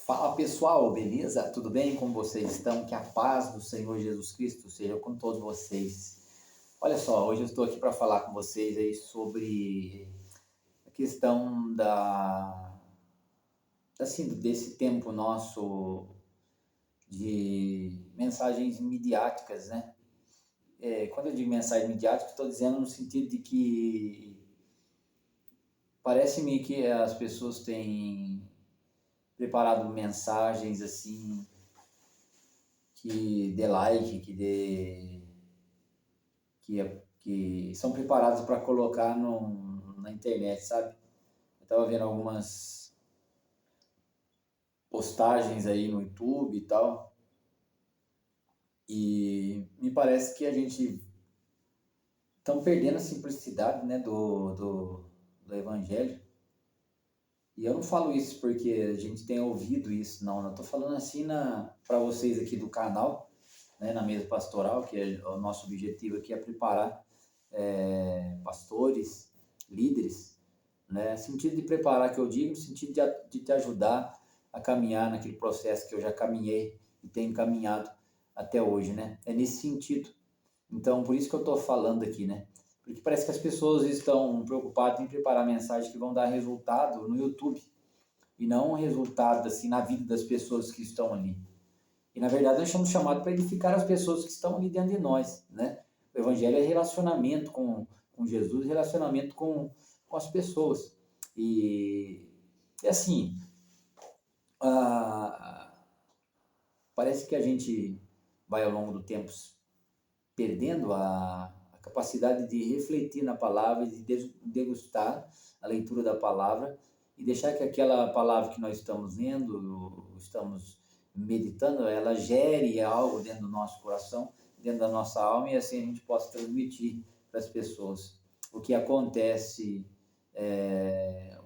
Fala pessoal, beleza? Tudo bem? Como vocês estão? Que a paz do Senhor Jesus Cristo seja com todos vocês. Olha só, hoje eu estou aqui para falar com vocês aí sobre a questão desse tempo nosso de mensagens midiáticas, né? Quando eu digo mensagem midiática, estou dizendo no sentido de que parece-me que as pessoas têm preparado mensagens assim que dê like, que são preparados para colocar na internet, sabe? Eu estava vendo algumas postagens aí no YouTube e tal, e me parece que a gente estamos perdendo a simplicidade, né, do Evangelho. E eu não falo isso porque a gente tem ouvido isso, não. Eu estou falando assim para vocês aqui do canal, né, na mesa pastoral, que o nosso objetivo aqui é preparar pastores, líderes, né? Sentido de preparar que eu digo, no sentido de te ajudar a caminhar naquele processo que eu já caminhei e tenho caminhado até hoje, né? É nesse sentido. Então, por isso que eu estou falando aqui, né? Porque parece que as pessoas estão preocupadas em preparar mensagens que vão dar resultado no YouTube e não resultado assim na vida das pessoas que estão ali. E na verdade nós somos chamados para edificar as pessoas que estão ali dentro de nós, né? O Evangelho é relacionamento com Jesus, relacionamento com as pessoas. E assim, ah, parece que a gente vai ao longo do tempo perdendo a capacidade de refletir na palavra, de degustar a leitura da palavra e deixar que aquela palavra que nós estamos lendo, estamos meditando, ela gere algo dentro do nosso coração, dentro da nossa alma, e assim a gente possa transmitir para as pessoas. O que acontece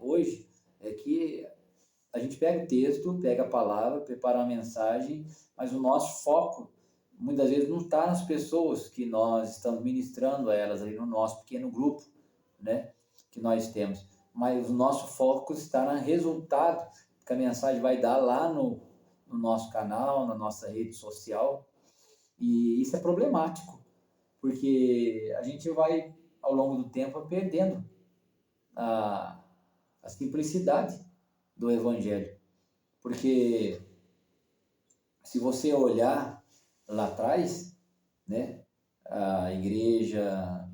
hoje é que a gente pega o texto, pega a palavra, prepara uma mensagem, mas o nosso foco muitas vezes não está nas pessoas que nós estamos ministrando a elas ali no nosso pequeno grupo, né, que nós temos, mas o nosso foco está no resultado que a mensagem vai dar lá no nosso canal, na nossa rede social, e isso é problemático, porque a gente vai, ao longo do tempo, perdendo a, a simplicidade do Evangelho, porque se você olhar lá atrás, né, a igreja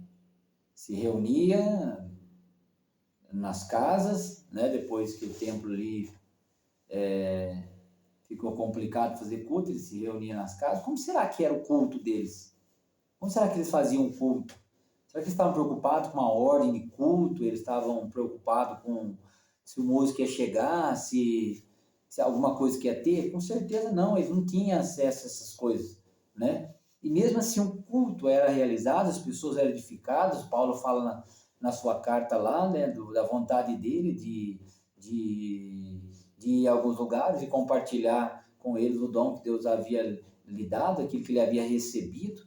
se reunia nas casas, né, depois que o templo ali ficou complicado fazer culto, eles se reuniam nas casas. Como será que era o culto deles? Como será que eles faziam o culto? Será que eles estavam preocupados com a ordem de culto? Eles estavam preocupados com se o músico ia chegar, se alguma coisa que ia ter? Com certeza não, eles não tinham acesso a essas coisas, né? E mesmo assim o culto era realizado, as pessoas eram edificadas. Paulo fala na sua carta lá, né, da vontade dele de ir a alguns lugares e compartilhar com eles o dom que Deus havia lhe dado, aquilo que ele havia recebido.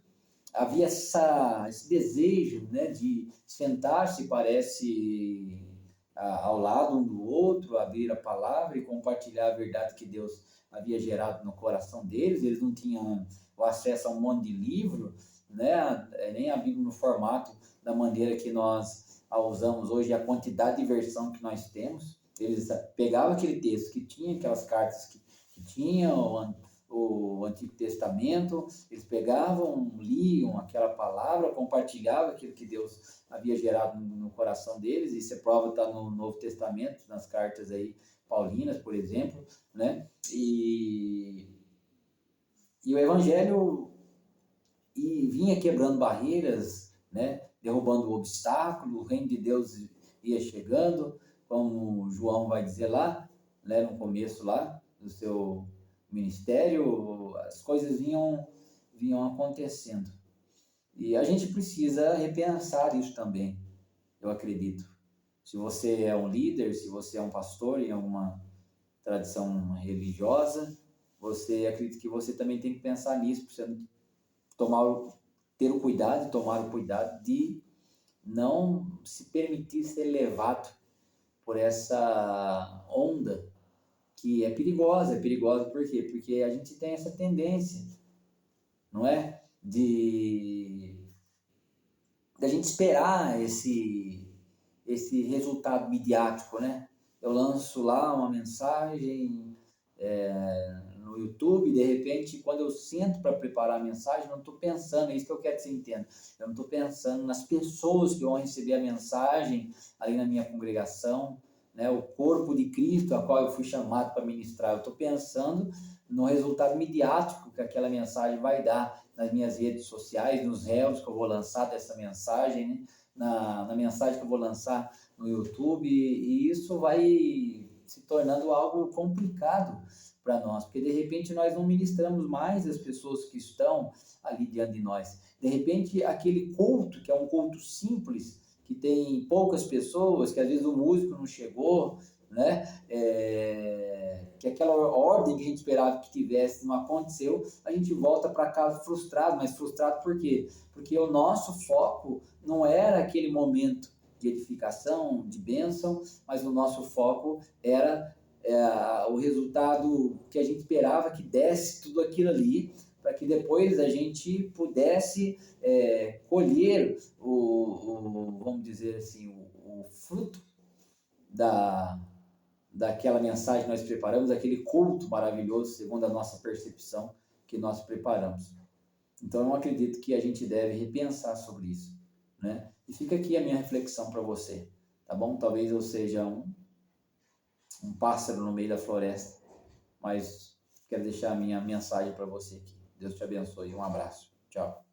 Havia esse desejo, né, de sentar-se, parece, ao lado um do outro, abrir a palavra e compartilhar a verdade que Deus havia gerado no coração deles. Eles não tinham o acesso a um monte de livro, né, nem a Bíblia no formato da maneira que nós a usamos hoje, a quantidade de versão que nós temos. Eles pegavam aquele texto que tinha, aquelas cartas que tinham, o Antigo Testamento, eles pegavam, liam aquela palavra, compartilhavam aquilo que Deus havia gerado no coração deles. Isso é prova, está no Novo Testamento, nas cartas aí paulinas, por exemplo, né? E o Evangelho vinha quebrando barreiras, né? Derrubando o obstáculo, o reino de Deus ia chegando, como João vai dizer lá, né? No começo lá do seu ministério, as coisas vinham acontecendo. E a gente precisa repensar isso também, eu acredito. Se você é um líder, se você é um pastor em alguma tradição religiosa, você acredita que você também tem que pensar nisso, para você ter o cuidado e tomar o cuidado de não se permitir ser levado por essa onda que é perigosa por quê? Porque a gente tem essa tendência, não é? Da gente esperar esse resultado midiático, né? Eu lanço lá uma mensagem no YouTube, de repente, quando eu sento para preparar a mensagem, não estou pensando, é isso que eu quero que você entenda, eu não estou pensando nas pessoas que vão receber a mensagem ali na minha congregação, né? O corpo de Cristo a qual eu fui chamado para ministrar, eu estou pensando no resultado midiático que aquela mensagem vai dar nas minhas redes sociais, nos réus que eu vou lançar dessa mensagem, né? Na mensagem que eu vou lançar no YouTube, e isso vai se tornando algo complicado para nós, porque de repente nós não ministramos mais as pessoas que estão ali diante de nós. De repente, aquele culto, que é um culto simples, que tem poucas pessoas, que às vezes o músico não chegou, né? Que aquela ordem que a gente esperava que tivesse não aconteceu, a gente volta para casa frustrado, mas frustrado por quê? Porque o nosso foco não era aquele momento de edificação, de bênção, mas o nosso foco era o resultado que a gente esperava que desse tudo aquilo ali, para que depois a gente pudesse colher vamos dizer assim, o fruto daquela mensagem que nós preparamos, aquele culto maravilhoso, segundo a nossa percepção que nós preparamos. Então, eu acredito que a gente deve repensar sobre isso, né? E fica aqui a minha reflexão para você, tá bom? Talvez eu seja um pássaro no meio da floresta, mas quero deixar a minha mensagem para você aqui. Deus te abençoe. Um abraço. Tchau.